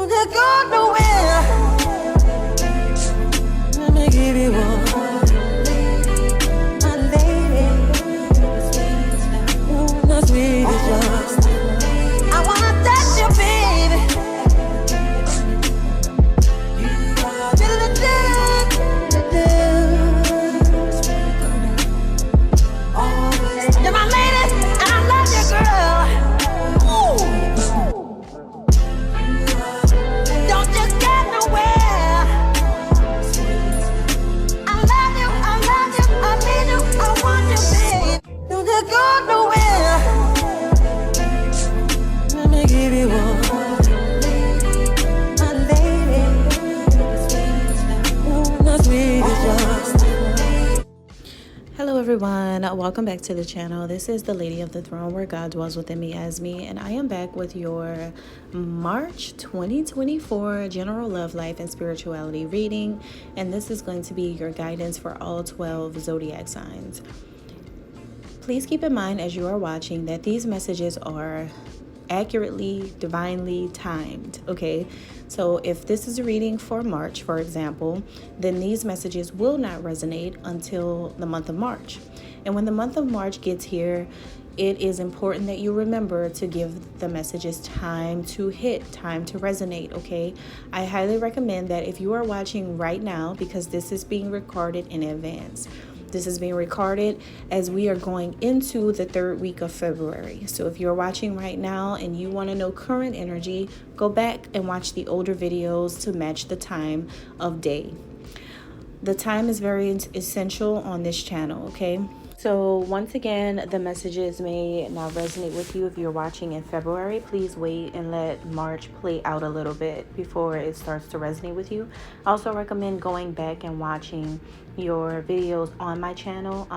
Don't go nowhere. Let me give you one. My lady. The sweetest yours. I wanna touch you, baby. You're my lady, and I love you, girl. Ooh. Don't you get nowhere. I love you, I need you, I want you, babe. Don't you go nowhere. Let me give you one. My lady. The sweetest yours. Hello everyone, welcome back to the channel. This is the Lady of the Throne, where God dwells within me as me, and I am back with your March 2024 general love life and spirituality reading, and this is going to be your guidance for all 12 zodiac signs. Please keep in mind as you are watching that these messages are accurately, divinely timed, okay? So if this is a reading for March, for example, then these messages will not resonate until the month of March. And when the month of March gets here, it is important that you remember to give the messages time to hit, time to resonate, okay? I highly recommend that if you are watching right now, because this is being recorded in advance. This is being recorded as we are going into the third week of February. So if you're watching right now and you want to know current energy, go back and watch the older videos to match the time of day. The time is very essential on this channel, okay? So once again, the messages may not resonate with you if you're watching in February. Please wait and let March play out a little bit before it starts to resonate with you. I also recommend going back and watching your videos on my channel.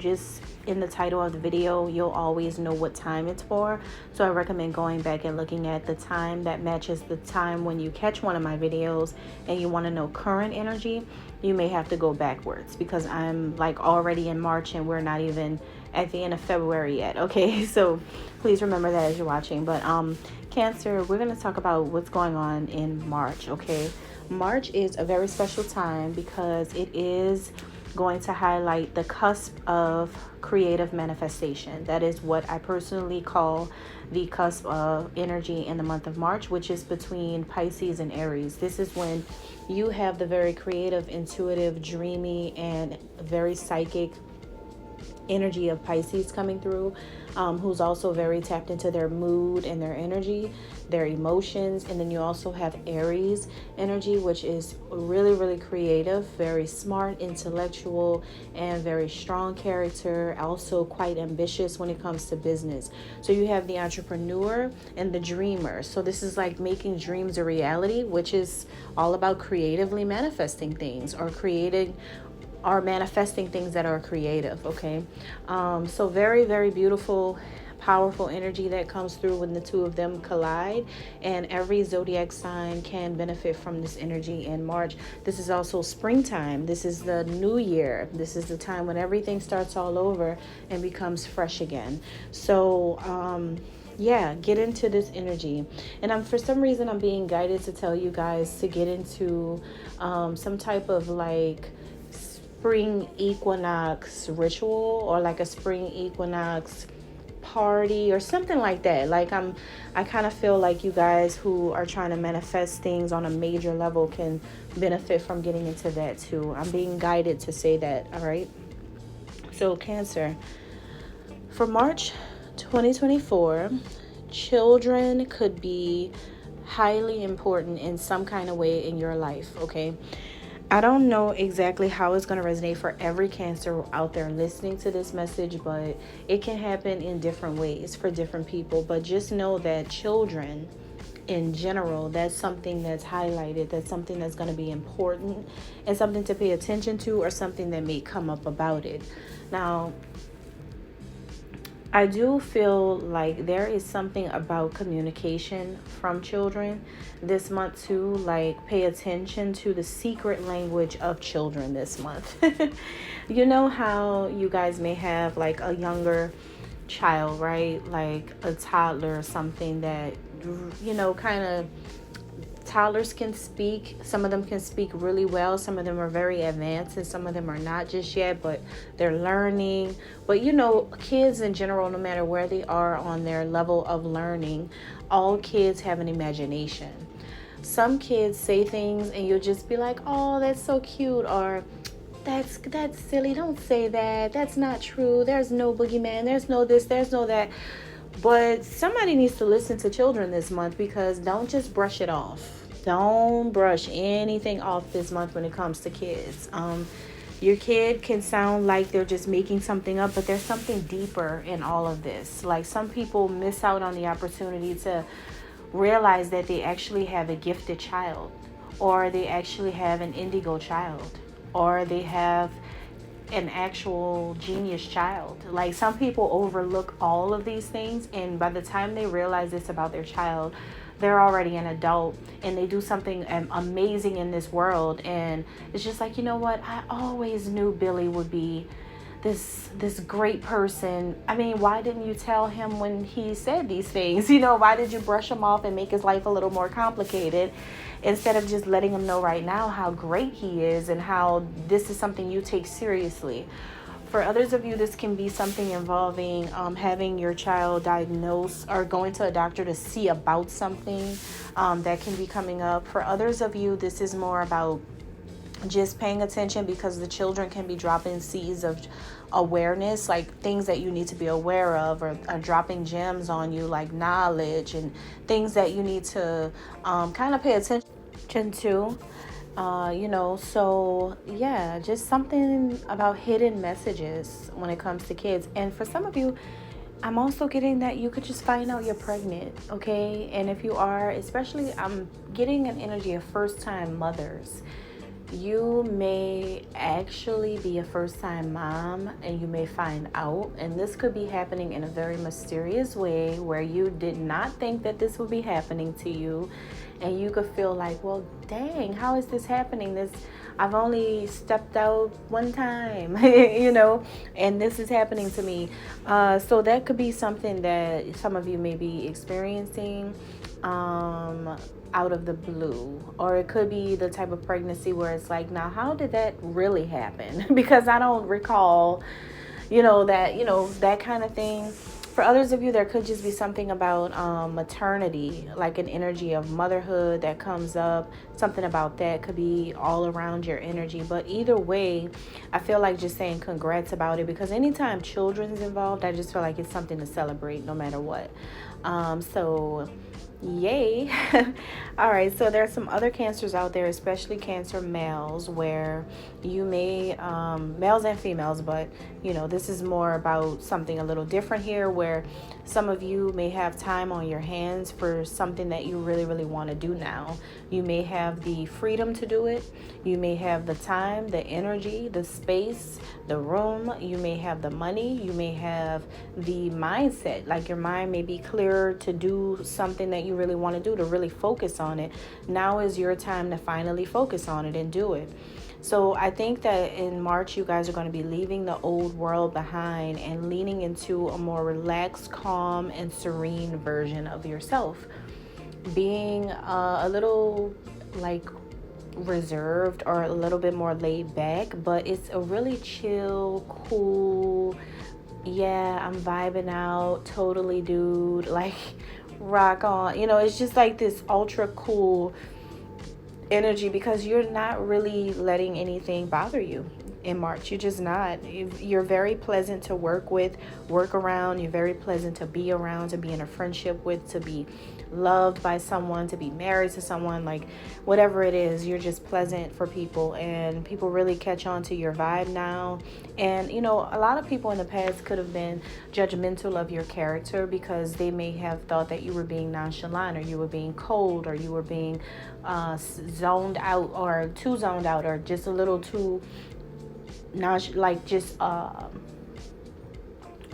Just in the title of the video, you'll always know what time it's for. So I recommend going back and looking at the time that matches the time when you catch one of my videos and you want to know current energy. You may have to go backwards because I'm like already in March and we're not even at the end of February yet, okay? So please remember that as you're watching. But Cancer, we're going to talk about what's going on in March, okay? March is a very special time because it is going to highlight the cusp of creative manifestation. That is what I personally call the cusp of energy in the month of March, which is between Pisces and Aries. This is when you have the very creative, intuitive, dreamy, and very psychic energy of Pisces coming through, who's also very tapped into their mood and their energy, their emotions. And then you also have Aries energy, which is really, really creative, very smart, intellectual, and very strong character, also quite ambitious when it comes to business. So you have the entrepreneur and the dreamer. So this is like making dreams a reality, which is all about creatively manifesting things or manifesting things that are creative, okay? So very, very beautiful, powerful energy that comes through when the two of them collide, and every zodiac sign can benefit from this energy in March. This is also springtime. This is the new year. This is the time when everything starts all over and becomes fresh again. So yeah, get into this energy. And for some reason I'm being guided to tell you guys to get into some type of like spring equinox ritual or like a spring equinox party or something like that. Like I kind of feel like you guys who are trying to manifest things on a major level can benefit from getting into that too. I'm being guided to say that. All right, so Cancer, for March 2024, children could be highly important in some kind of way in your life, okay? I don't know exactly how it's going to resonate for every Cancer out there listening to this message, but it can happen in different ways for different people. But just know that children in general, that's something that's highlighted, that's something that's going to be important and something to pay attention to, or something that may come up about it. Now, I do feel like there is something about communication from children this month too. Like, pay attention to the secret language of children this month. You know how you guys may have like a younger child, right? Like a toddler or something that, you know, kind of toddlers can speak. Some of them can speak really well. Some of them are very advanced, and some of them are not just yet, but they're learning. But you know, kids in general, no matter where they are on their level of learning, all kids have an imagination. Some kids say things and you'll just be like, oh, that's so cute, or that's silly, don't say that, that's not true, there's no boogeyman, there's no this, there's no that. But somebody needs to listen to children this month, because don't just brush it off. Don't brush anything off this month when it comes to kids. Your kid can sound like they're just making something up, but there's something deeper in all of this. Like, some people miss out on the opportunity to realize that they actually have a gifted child, or they actually have an indigo child, or they have an actual genius child. Like, some people overlook all of these things, and by the time they realize it's about their child, they're already an adult and they do something amazing in this world. And it's just like, you know what, I always knew Billy would be this great person. I mean, why didn't you tell him when he said these things? You know, why did you brush him off and make his life a little more complicated, instead of just letting him know right now how great he is and how this is something you take seriously? For others of you, this can be something involving having your child diagnosed or going to a doctor to see about something that can be coming up. For others of you, this is more about just paying attention, because the children can be dropping seeds of awareness, like things that you need to be aware of, or dropping gems on you, like knowledge and things that you need to kind of pay attention to. You know, so yeah, just something about hidden messages when it comes to kids. And for some of you, I'm also getting that you could just find out you're pregnant, okay? And if you are, especially, I'm getting an energy of first-time mothers. You may actually be a first-time mom, and you may find out, and this could be happening in a very mysterious way where you did not think that this would be happening to you, and you could feel like, well, dang, how is this happening? I've only stepped out one time, you know, and this is happening to me. So that could be something that some of you may be experiencing out of the blue. Or it could be the type of pregnancy where it's like, now, how did that really happen? Because I don't recall, that kind of thing. For others of you, there could just be something about maternity, like an energy of motherhood that comes up. Something about that could be all around your energy. But either way, I feel like just saying congrats about it, because anytime children's involved, I just feel like it's something to celebrate no matter what. So yay. All right, so there are some other cancers out there, especially Cancer males, where you may males and females, but this is more about something a little different here, where some of you may have time on your hands for something that you really, really want to do now. You may have the freedom to do it. You may have the time, the energy, the space, the room. You may have the money. You may have the mindset, like your mind may be clearer to do something that you really want to do, to really focus on it. Now is your time to finally focus on it and do it. So I think that in March, you guys are going to be leaving the old world behind and leaning into a more relaxed, calm, and serene version of yourself. Being a little reserved or a little bit more laid back, but it's a really chill, cool, yeah, I'm vibing out, totally dude, rock on. It's just like this ultra cool energy, because you're not really letting anything bother you in March. You're just not. You're very pleasant to work with, work around. You're very pleasant to be around, to be in a friendship with, to be loved by someone, to be married to someone, whatever it is, you're just pleasant for people, and people really catch on to your vibe now. And a lot of people in the past could have been judgmental of your character, because they may have thought that you were being nonchalant, or you were being cold, or you were being zoned out, or too zoned out, or just a little too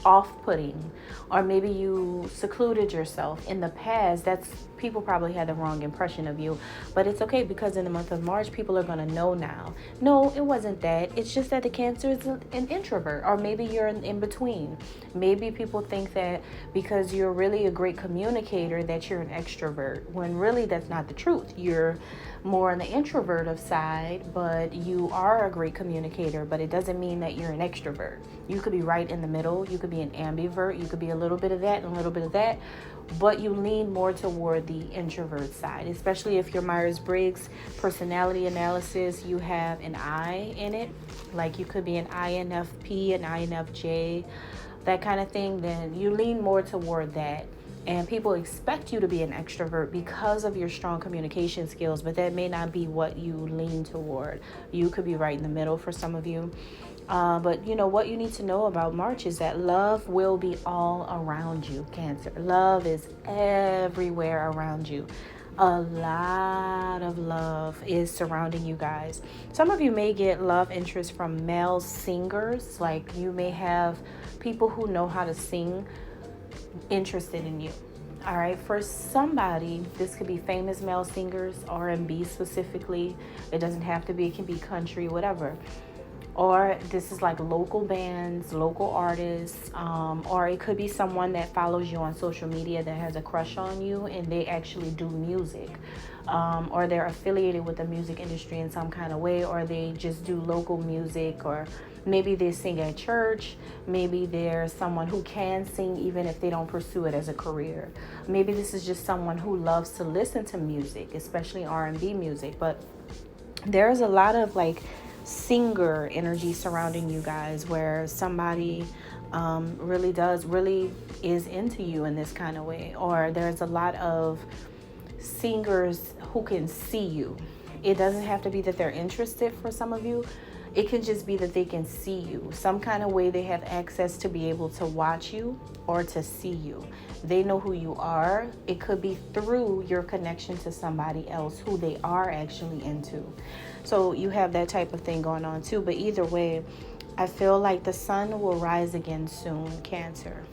off-putting, or maybe you secluded yourself in the past. That's people probably had the wrong impression of you. But it's okay, because in the month of March, people are going to know now. No, it wasn't that. It's just that the Cancer is an introvert, or maybe you're in between. Maybe people think that because you're really a great communicator that you're an extrovert, when really that's not the truth. You're more on the introverted side, but you are a great communicator, but it doesn't mean that you're an extrovert. You could be right in the middle. You could be an ambivert. You could be a little bit of that and a little bit of that, but you lean more toward the introvert side, especially if your Myers-Briggs personality analysis, you have an I in it, like you could be an INFP, an INFJ, that kind of thing. Then you lean more toward that. And people expect you to be an extrovert because of your strong communication skills, but that may not be what you lean toward. You could be right in the middle for some of you. But you know what you need to know about March is that love will be all around you, Cancer. Love is everywhere around you. A lot of love is surrounding you guys. Some of you may get love interest from male singers. Like you may have people who know how to sing interested in you. All right, for somebody, this could be famous male singers, R&B specifically. It doesn't have to be, it can be country, whatever. Or this is like local bands, local artists, or it could be someone that follows you on social media that has a crush on you and they actually do music. Or they're affiliated with the music industry in some kind of way, or they just do local music, or maybe they sing at church. Maybe they're someone who can sing even if they don't pursue it as a career. Maybe this is just someone who loves to listen to music, especially R&B music. But there's a lot of like singer energy surrounding you guys, where somebody really is into you in this kind of way. Or there's a lot of singers who can see you. It doesn't have to be that they're interested for some of you. It can just be that they can see you. Some kind of way they have access to be able to watch you or to see you. They know who you are. It could be through your connection to somebody else who they are actually into. So you have that type of thing going on too. But either way, I feel like the sun will rise again soon, Cancer.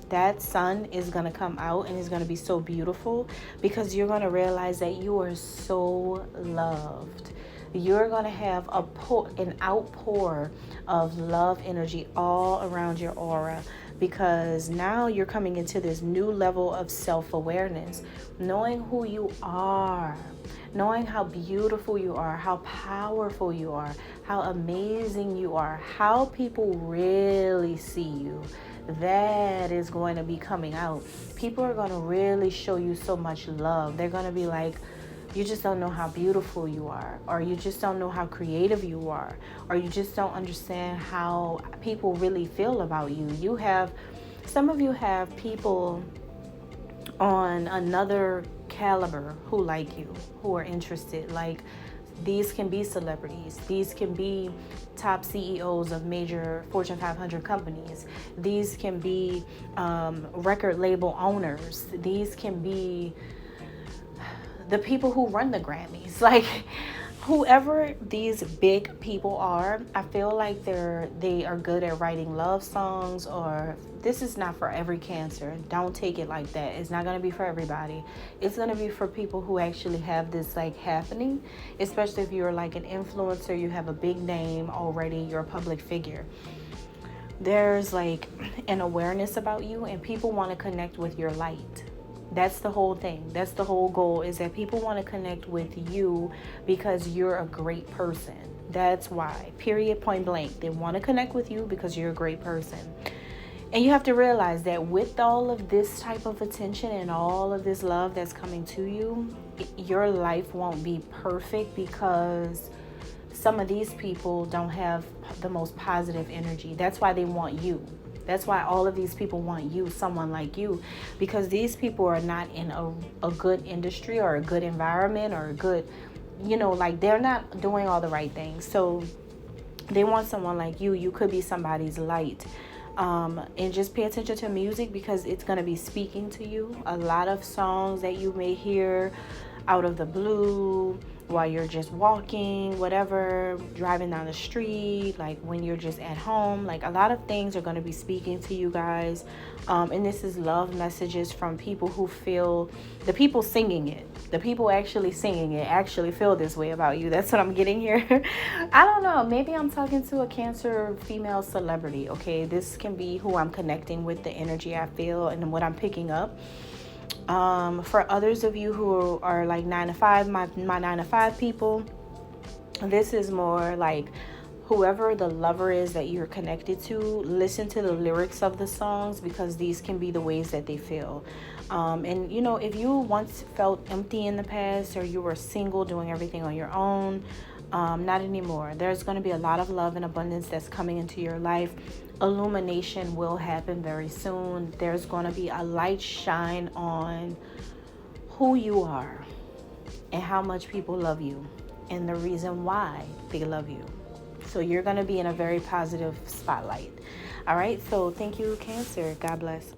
That sun is going to come out and it's going to be so beautiful, because you're going to realize that you are so loved. You're going to have an outpour of love energy all around your aura, because now you're coming into this new level of self-awareness, knowing who you are, knowing how beautiful you are, how powerful you are, how amazing you are, how people really see you. That is going to be coming out. People are going to really show you so much love. They're going to be like, you just don't know how beautiful you are, or you just don't know how creative you are, or you just don't understand how people really feel about you. Some of you have people on another caliber who like you, who are interested. Like, these can be celebrities. These can be top CEOs of major Fortune 500 companies. These can be record label owners. These can be the people who run the Grammys. Like, whoever these big people are, I feel like they are good at writing love songs. Or this is not for every Cancer. Don't take it like that. It's not going to be for everybody. It's going to be for people who actually have this like happening, especially if you're like an influencer, you have a big name already, you're a public figure. There's like an awareness about you, and people want to connect with your light. That's the whole thing. That's the whole goal, is that people want to connect with you because you're a great person. That's why, period, point blank. They want to connect with you because you're a great person. And you have to realize that with all of this type of attention and all of this love that's coming to you, your life won't be perfect, because some of these people don't have the most positive energy. That's why they want you. That's why all of these people want you, someone like you, because these people are not in a good industry or a good environment or a good, like they're not doing all the right things. So they want someone like you. You could be somebody's light. And just pay attention to music, because it's going to be speaking to you. A lot of songs that you may hear out of the blue, while you're just walking, whatever, driving down the street, like when you're just at home. Like a lot of things are going to be speaking to you guys. And this is love messages from people who feel, the people singing it, the people actually singing it actually feel this way about you. That's what I'm getting here. I don't know. Maybe I'm talking to a Cancer female celebrity. Okay, this can be who I'm connecting with, the energy I feel and what I'm picking up. For others of you who are like 9 to 5, my 9 to 5 people, this is more like whoever the lover is that you're connected to, listen to the lyrics of the songs, because these can be the ways that they feel. And you know, if you once felt empty in the past, or you were single doing everything on your own, not anymore. There's going to be a lot of love and abundance that's coming into your life. Illumination will happen very soon. There's going to be a light shine on who you are and how much people love you and the reason why they love you. So you're going to be in a very positive spotlight. All right. So thank you, Cancer. God bless.